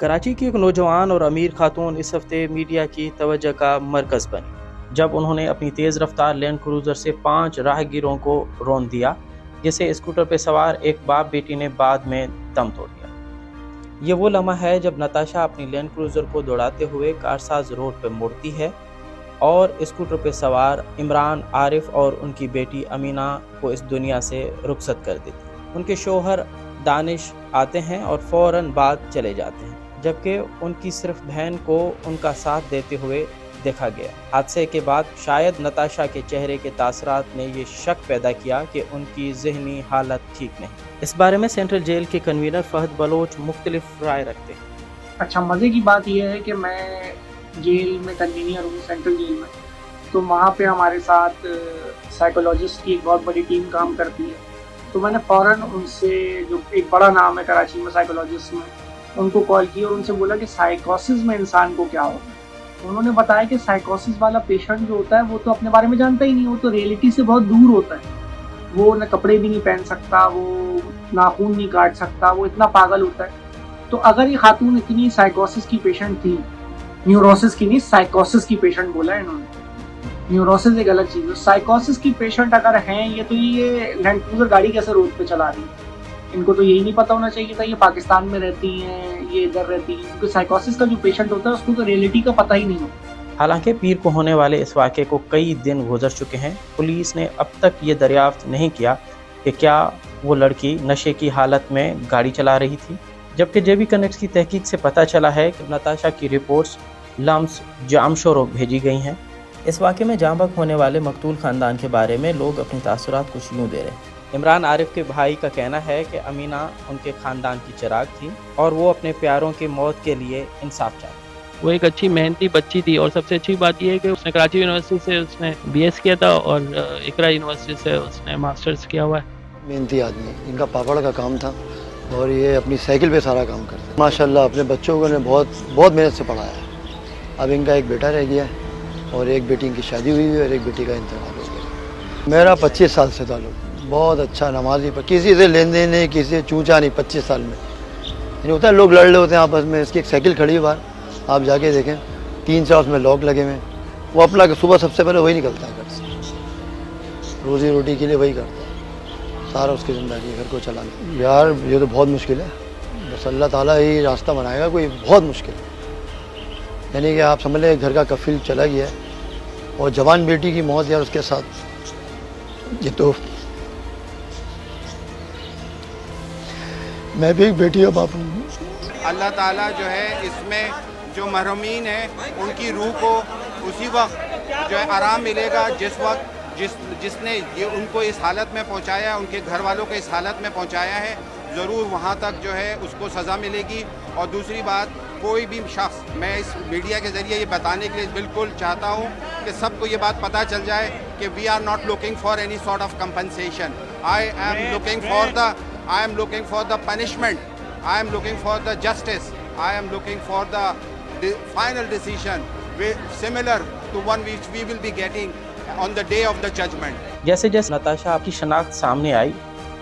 कराची की एक नौजवान और अमीर खातून इस हफ्ते मीडिया की तवज्जो का मरकज़ बनी जब उन्होंने अपनी तेज़ रफ्तार लैंड क्रूज़र से 5 राहगीरों को रौंद दिया, जिसे स्कूटर पर सवार एक बाप बेटी ने बाद में दम तोड़ दिया। ये वो लम्हा है जब नताशा अपनी लैंड क्रूज़र को दौड़ाते हुए कारसाज रोड पर मुड़ती है और स्कूटर पर सवार इमरान, आरिफ और उनकी बेटी अमीना को इस दुनिया से रुखसत कर देती। उनके शौहर दानिश आते हैं और फ़ौरन बाद चले जाते हैं, जबकि उनकी सिर्फ बहन को उनका साथ देते हुए देखा गया। हादसे के बाद शायद नताशा के चेहरे के तासरात ने ये शक पैदा किया कि उनकी ज़हनी हालत ठीक नहीं। इस बारे में सेंट्रल जेल के कन्वीनर फहद बलोच मुख्तलिफ राय रखते हैं। अच्छा, मज़े की बात यह है कि मैं जेल में कन्वीनर हूँ, सेंट्रल जेल में, तो वहाँ पे हमारे साथ साइकोलॉजिस्ट की एक बहुत बड़ी टीम काम करती है। तो मैंने फ़ौरन उनसे, जो एक बड़ा नाम है कराची में साइकोलॉजिस्ट में, उनको कॉल किया और उनसे बोला कि साइकोसिस में इंसान को क्या होता है। उन्होंने बताया कि साइकोसिस वाला पेशेंट जो होता है वो तो अपने बारे में जानता ही नहीं, वो तो रियलिटी से बहुत दूर होता है। वो न कपड़े भी नहीं पहन सकता, वो नाखून नहीं काट सकता, वो इतना पागल होता है। तो अगर ये खातून इतनी साइकोसिस की पेशेंट थी, न्यूरोसिस की नहीं, साइकोसिस की पेशेंट बोला है इन्होंने, न्यूरोसिस एक अलग चीज़ है। साइकोसिस की पेशेंट अगर हैं ये, तो ये लैंड क्रूज़र गाड़ी कैसे रोड पे चला रही है? इनको तो यही नहीं पता होना चाहिए था ये पाकिस्तान में रहती हैं, ये इधर रहती हैं, क्योंकि साइकोसिस का जो पेशेंट होता है उसको तो रियलिटी का पता ही नहीं होता। हालांकि पीर को होने वाले इस वाक़े को कई दिन गुजर चुके हैं, पुलिस ने अब तक ये दरियाफ्त नहीं किया कि क्या वो लड़की नशे की हालत में गाड़ी चला रही थी, जबकि जेबी कनेक्ट की तहकीक से पता चला है कि नताशा की रिपोर्ट्स लम्स जामशोरो भेजी गई हैं। इस वाक़े में जाँ बहक होने वाले मकतूल ख़ानदान के बारे में लोग अपनी तासुरात कुछ यूँ दे रहे हैं। इमरान आरिफ के भाई का कहना है कि अमीना उनके ख़ानदान की चिराग थी और वो अपने प्यारों की मौत के लिए इंसाफ चाहती। वो एक अच्छी मेहनती बच्ची थी और सबसे अच्छी बात यह है कि उसने कराची यूनिवर्सिटी से उसने बीएस किया था और इकरा यूनिवर्सिटी से उसने मास्टर्स किया हुआ है। मेहनती आदमी, इनका पापड़ का काम था और ये अपनी साइकिल पे सारा काम करते हैं। माशाल्लाह अपने बच्चों को ने बहुत मेहनत से पढ़ाया है। अब इनका एक बेटा रह गया है और एक बेटी की शादी हुई है और एक बेटी का इंतकाल हो गया। मेरा 25 साल से ताल्लुक़, बहुत अच्छा नमाजी, पर किसी से लेन देन नहीं, किसी से चूचा नहीं। 25 साल में ये होता है, लोग लड़ रहे होते हैं आपस में। इसकी एक साइकिल खड़ी है बाहर, आप जाके देखें, 3-4 उसमें लॉक लगे हुए हैं। वो अपना सुबह सबसे पहले वही निकलता है घर से, रोज़ी रोटी के लिए वही करता है, सारा उसकी ज़िंदगी घर को चलाना। यार ये तो बहुत मुश्किल है, बस अल्लाह ताला ही रास्ता बनाएगा, कोई बहुत मुश्किल है। यानी कि आप समझ लें घर का कफिल चला गया है और जवान बेटी की मौत यार उसके साथ, ये तो मैं भी एक बेटी का बाप हूँ। अल्लाह ताला जो है इसमें जो महरूमीन है उनकी रूह को उसी वक्त जो है आराम मिलेगा जिस वक्त जिसने ये उनको इस हालत में पहुंचाया है, उनके घर वालों को इस हालत में पहुंचाया है, ज़रूर वहाँ तक जो है उसको सज़ा मिलेगी। और दूसरी बात, कोई भी शख्स, मैं इस मीडिया के ज़रिए ये बताने के लिए बिल्कुल चाहता हूँ कि सबको ये बात पता चल जाए कि we are not looking for any sort of compensation. I am looking for the punishment. I am looking for the justice. I am looking for the final decision, similar to one which we will be getting on the day of the judgment. जैसे जैसे नताशा की शनाख्त सामने आई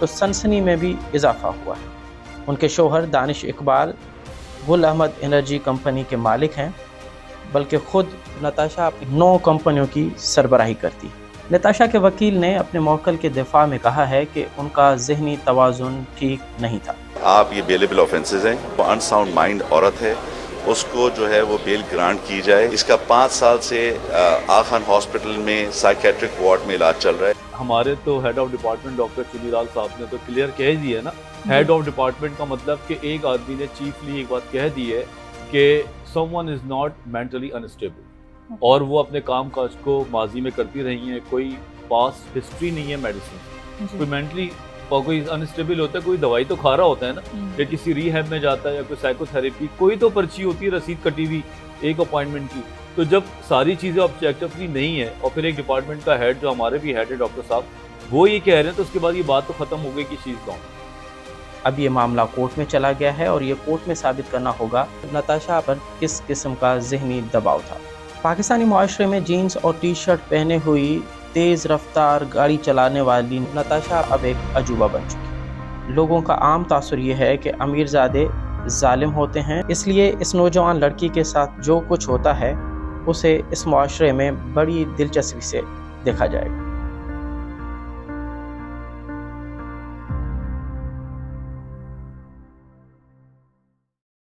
तो सनसनी में भी इजाफा हुआ है। उनके शौहर दानिश इकबाल गुल अहमद एनर्जी कंपनी के मालिक हैं, बल्कि ख़ुद नताशा अपनी 9 कंपनियों की सरबराही करती है। नताशा के वकील ने अपने मौक्कल के दिफा में कहा है कि उनका ज़हनी तवाज़ुन ठीक नहीं था। आप ये बेलेबल ऑफेंसेस हैं, वो अनसाउंड माइंड औरत है, उसको जो है वो बेल ग्रांट की जाए। इसका 5 साल से आखान हॉस्पिटल में साइकेट्रिक वार्ड में इलाज चल रहा है। हमारे तो head of department doctor Chunilal साहब ने तो क्लियर कह दिया है ना, हेड ऑफ डिपार्टमेंट का मतलब कि एक आदमी ने चीफली एक बात कह दी है कि someone is not mentally unstable, और वो अपने काम काज को माजी में करती रही हैं। कोई पास्ट हिस्ट्री नहीं है मेडिसिन। कोई मेंटली और कोई अनस्टेबल होता है, कोई दवाई तो खा रहा होता है ना, या किसी रिहैब में जाता है या कोई साइकोथेरेपी, कोई तो पर्ची होती है रसीद कटी हुई एक अपॉइंटमेंट की। तो जब सारी चीज़ें ऑब्जेक्टिवली नहीं है और फिर एक डिपार्टमेंट का हेड, जो हमारे भी हेड है डॉक्टर साहब, वो ये कह रहे हैं, तो उसके बाद ये बात तो ख़त्म हो गई कि शीज़ डॉन। अब ये मामला कोर्ट में चला गया है और ये कोर्ट में साबित करना होगा नताशा पर किस किस्म का ज़हनी दबाव था। पाकिस्तानी माशरे में जीन्स और टी शर्ट पहने हुई तेज़ रफ्तार गाड़ी चलाने वाली नताशा अब एक अजूबा बन चुकी है। लोगों का आम तासुर ये है कि अमीरजादे ظالم ہوتے ہیں، اس لیے اس نوجوان لڑکی کے ساتھ جو کچھ ہوتا ہے اسے اس معاشرے میں بڑی دلچسپی سے دیکھا جائے گا۔